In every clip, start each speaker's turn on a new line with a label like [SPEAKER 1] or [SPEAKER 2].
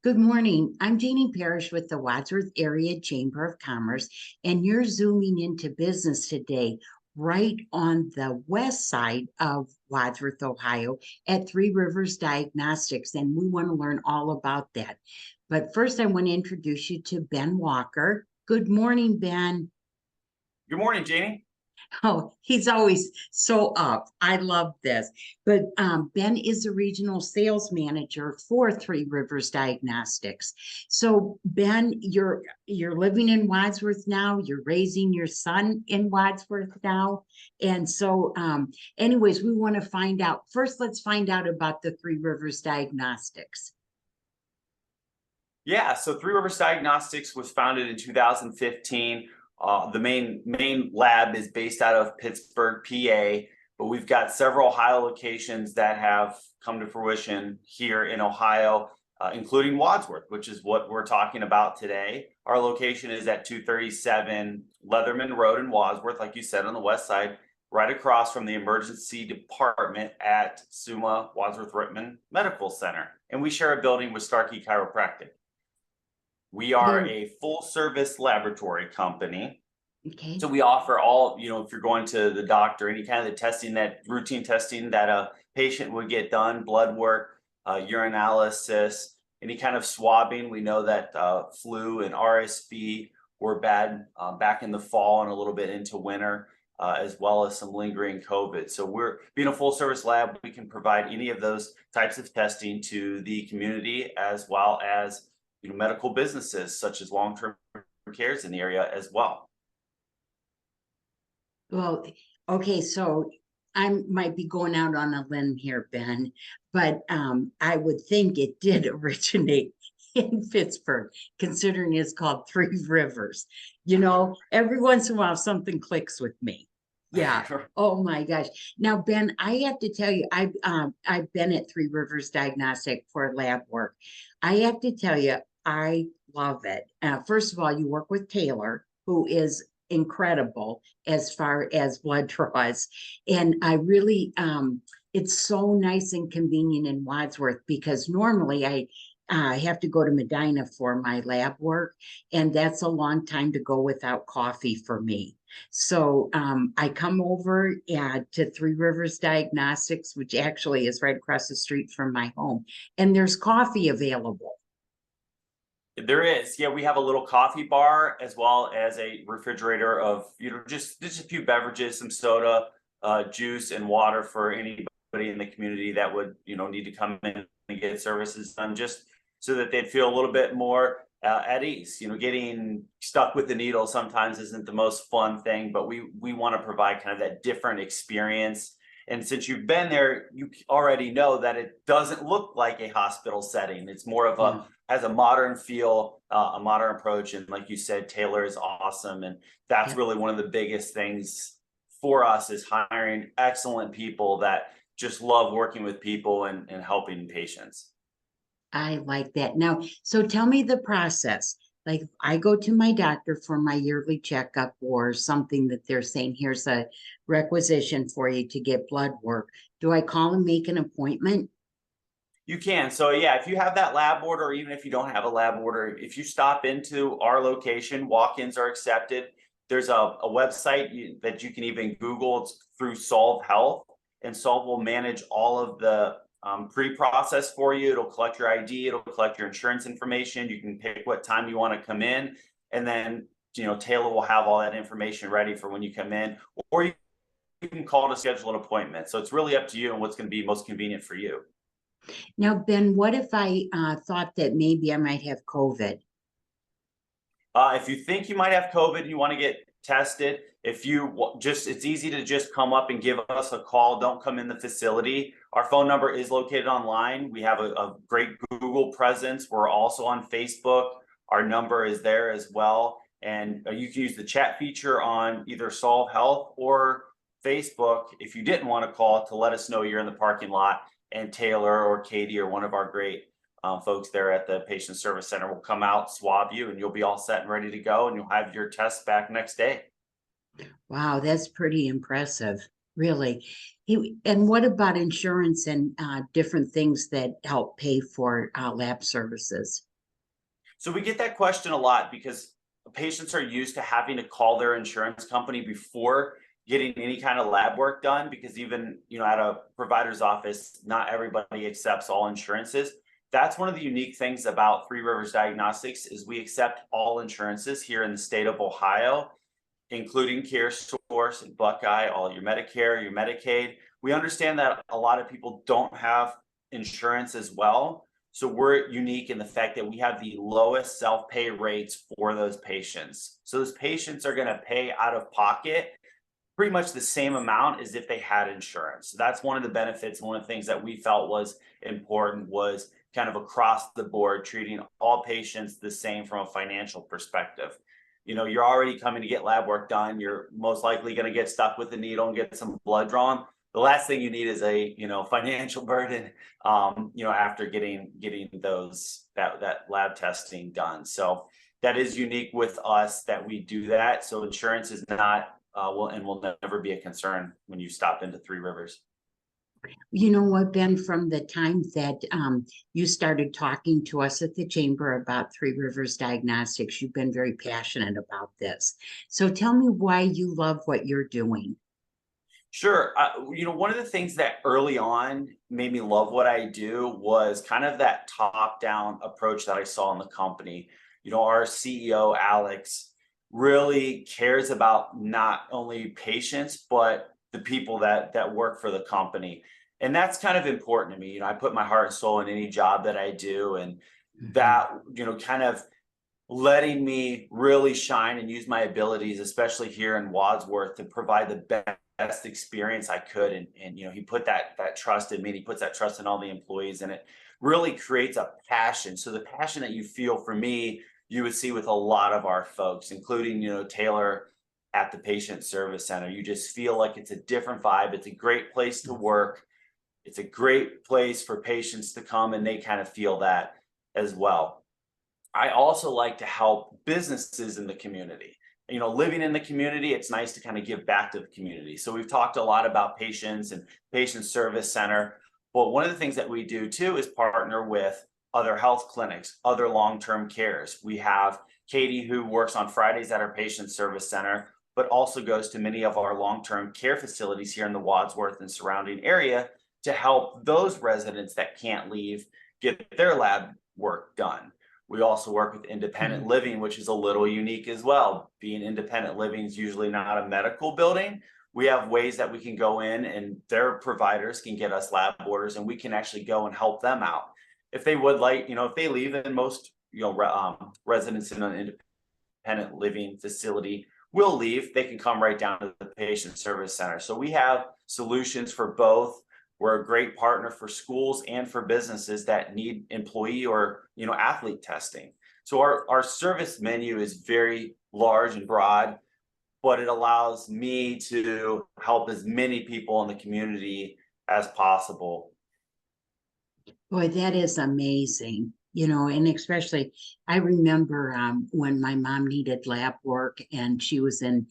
[SPEAKER 1] Good morning. I'm Jeannie Parrish with the Wadsworth Area Chamber of Commerce, and you're zooming into business today, right on the west side of Wadsworth, Ohio, at Three Rivers Diagnostics, and we want to learn all about that. But first, I want to introduce you to Ben Walker. Good morning, Ben.
[SPEAKER 2] Good morning, Janie.
[SPEAKER 1] Oh, he's always so up. I love this. But Ben is a regional sales manager for Three Rivers Diagnostics. So Ben, you're living in Wadsworth now. You're raising your son in Wadsworth now. And so anyways, we want to find out. First, let's find out about the Three Rivers Diagnostics.
[SPEAKER 2] Yeah, so Three Rivers Diagnostics was founded in 2015. The main lab is based out of Pittsburgh, PA, but we've got several Ohio locations that have come to fruition here in Ohio, including Wadsworth, which is what we're talking about today. Our location is at 237 Leatherman Road in Wadsworth, like you said, on the west side, right across from the emergency department at Summa Wadsworth Rittman Medical Center. And we share a building with Starkey Chiropractic. We are a full service laboratory company.
[SPEAKER 1] Okay.
[SPEAKER 2] So we offer all, if you're going to the doctor, any kind of the testing, that routine testing that a patient would get done, blood work, urinalysis, any kind of swabbing. We know that flu and RSV were bad back in the fall and a little bit into winter, as well as some lingering COVID. So we're being a full service lab. We can provide any of those types of testing to the community, as well as medical businesses such as long-term cares in the area as well.
[SPEAKER 1] Well, okay, so I might be going out on a limb here, Ben, but I would think it did originate in Pittsburgh, considering it's called Three Rivers. Every once in a while something clicks with me. Yeah. Oh my gosh. Now, Ben, I have to tell you, I've been at Three Rivers Diagnostic for lab work. I have to tell you, I love it. First of all, you work with Taylor, who is incredible as far as blood draws. And I really, it's so nice and convenient in Wadsworth, because normally I have to go to Medina for my lab work, and that's a long time to go without coffee for me. So I come over to Three Rivers Diagnostics, which actually is right across the street from my home, and there's coffee available.
[SPEAKER 2] There is. Yeah, we have a little coffee bar as well as a refrigerator of, just a few beverages, some soda, juice, and water for anybody in the community that would, need to come in and get services done, just so that they'd feel a little bit more at ease. Getting stuck with the needle sometimes isn't the most fun thing, but we want to provide kind of that different experience. And since you've been there, you already know that it doesn't look like a hospital setting. It's more of has a modern feel, a modern approach. And like you said, Taylor is awesome. And that's really one of the biggest things for us, is hiring excellent people that just love working with people and helping patients.
[SPEAKER 1] I like that. Now, so tell me the process. Like, I go to my doctor for my yearly checkup or something that they're saying, here's a requisition for you to get blood work. Do I call and make an appointment?
[SPEAKER 2] You can. So yeah, if you have that lab order, or even if you don't have a lab order, if you stop into our location, walk-ins are accepted. There's a website that you can even Google. It's through Solve Health, and Solve will manage all of the pre-process for you. It'll collect your ID, it'll collect your insurance information. You can pick what time you want to come in, and then Taylor will have all that information ready for when you come in, or you can call to schedule an appointment. So it's really up to you and what's going to be most convenient for you.
[SPEAKER 1] Now, Ben, what if I thought that maybe I might have COVID?
[SPEAKER 2] If you think you might have COVID and you want to get tested, it's easy to just come up and give us a call. Don't come in the facility. Our phone number is located online. We have a great Google presence. We're also on Facebook. Our number is there as well. And you can use the chat feature on either Solve Health or Facebook if you didn't want to call, to let us know you're in the parking lot, and Taylor or Katie or one of our great folks there at the patient service center will come out, swab you, and you'll be all set and ready to go, and you'll have your tests back next day.
[SPEAKER 1] Wow, that's pretty impressive, really. And what about insurance and different things that help pay for lab services?
[SPEAKER 2] So we get that question a lot because patients are used to having to call their insurance company before getting any kind of lab work done, because even, at a provider's office, not everybody accepts all insurances. That's one of the unique things about Three Rivers Diagnostics is we accept all insurances here in the state of Ohio, including CareSource and Buckeye, all your Medicare, your Medicaid. We understand that a lot of people don't have insurance as well. So we're unique in the fact that we have the lowest self-pay rates for those patients. So those patients are going to pay out of pocket pretty much the same amount as if they had insurance. So that's one of the benefits. One of the things that we felt was important was kind of across the board, treating all patients the same from a financial perspective. You're already coming to get lab work done. You're most likely going to get stuck with the needle and get some blood drawn. The last thing you need is a, financial burden, after getting that lab testing done. So that is unique with us that we do that. So insurance is not, will never be a concern when you stop into Three Rivers.
[SPEAKER 1] You know what, Ben, from the time that you started talking to us at the chamber about Three Rivers Diagnostics, you've been very passionate about this. So tell me why you love what you're doing.
[SPEAKER 2] Sure. One of the things that early on made me love what I do was kind of that top-down approach that I saw in the company. Our CEO, Alex, really cares about not only patients, but the people that work for the company. And that's kind of important to me. I put my heart and soul in any job that I do. And that, kind of letting me really shine and use my abilities, especially here in Wadsworth, to provide the best experience I could. And he put that trust in me, and he puts that trust in all the employees, and it really creates a passion. So the passion that you feel for me, you would see with a lot of our folks, including, Taylor at the Patient Service Center. You just feel like it's a different vibe. It's a great place to work. It's a great place for patients to come, and they kind of feel that as well. I also like to help businesses in the community. Living in the community, it's nice to kind of give back to the community. So we've talked a lot about patients and Patient Service Center. But one of the things that we do too is partner with other health clinics, other long-term cares. We have Katie, who works on Fridays at our Patient Service Center, but also goes to many of our long-term care facilities here in the Wadsworth and surrounding area to help those residents that can't leave get their lab work done. We also work with independent living, which is a little unique as well. Being independent living is usually not a medical building. We have ways that we can go in and their providers can get us lab orders, and we can actually go and help them out. If they would like, if they leave, and most, residents in an independent living facility will leave, they can come right down to the Patient Service Center. So we have solutions for both. We're a great partner for schools and for businesses that need employee or, athlete testing. So our service menu is very large and broad, but it allows me to help as many people in the community as possible.
[SPEAKER 1] Boy, that is amazing. And especially I remember when my mom needed lab work and she was in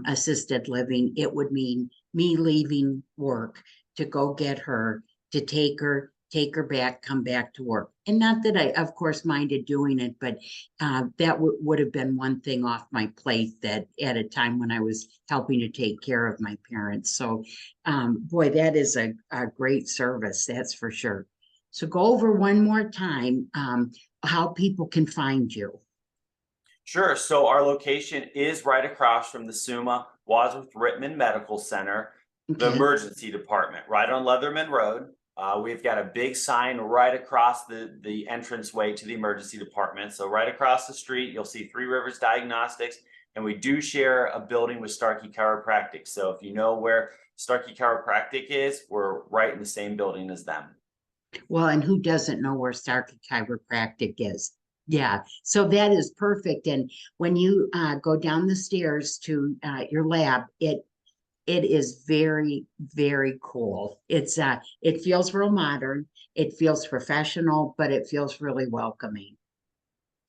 [SPEAKER 1] assisted living, it would mean me leaving work to go get her, to take her back, come back to work. And not that I, of course, minded doing it, but that would have been one thing off my plate that at a time when I was helping to take care of my parents. So, boy, that is a great service, that's for sure. So go over one more time how people can find you.
[SPEAKER 2] Sure. So our location is right across from the SUMA Wadsworth Rittman Medical Center, the emergency department, right on Leatherman Road. We've got a big sign right across the entranceway to the emergency department. So right across the street, you'll see Three Rivers Diagnostics, and we do share a building with Starkey Chiropractic. So if you know where Starkey Chiropractic is, we're right in the same building as them.
[SPEAKER 1] Well, and who doesn't know where Starkey Chiropractic is? Yeah, so that is perfect. And when you go down the stairs to your lab, it is very, very cool. It feels real modern. It feels professional, but it feels really welcoming.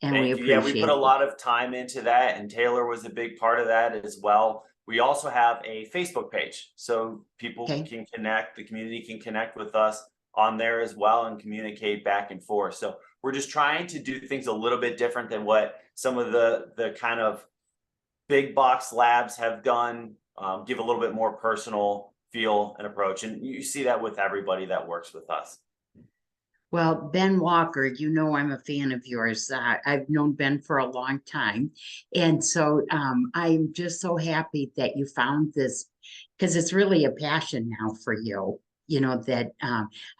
[SPEAKER 1] And we appreciate
[SPEAKER 2] Yeah, we put a lot of time into that, and Taylor was a big part of that as well. We also have a Facebook page, so people can connect, the community can connect with us on there as well and communicate back and forth. So we're just trying to do things a little bit different than what some of the kind of big box labs have done. Give a little bit more personal feel and approach, and you see that with everybody that works with us.
[SPEAKER 1] Well, Ben Walker, you know I'm a fan of yours. I've known Ben for a long time. And so I'm just so happy that you found this, because it's really a passion now for you. You know, that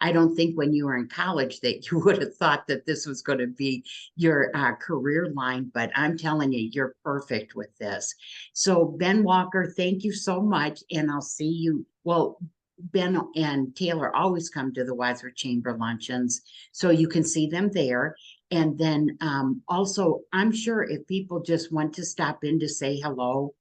[SPEAKER 1] I don't think when you were in college that you would have thought that this was going to be your career line, but I'm telling you, you're perfect with this. So, Ben Walker, thank you so much. And I'll see you. Well, Ben and Taylor always come to the Wadsworth Chamber luncheons, so you can see them there. And then also, I'm sure if people just want to stop in to say hello,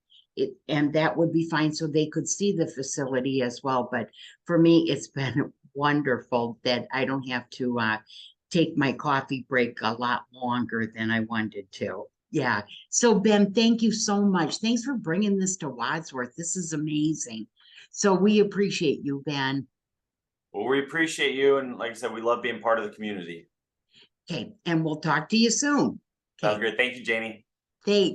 [SPEAKER 1] and that would be fine, so they could see the facility as well. But for me, it's been wonderful that I don't have to take my coffee break a lot longer than I wanted to. Yeah. So Ben, thank you so much. Thanks for bringing this to Wadsworth. This is amazing. So we appreciate you, Ben.
[SPEAKER 2] Well, we appreciate you, and like I said, we love being part of the community.
[SPEAKER 1] Okay, and we'll talk to you soon.
[SPEAKER 2] Sounds
[SPEAKER 1] Okay,
[SPEAKER 2] great. Thank you, Janie.
[SPEAKER 1] thanks.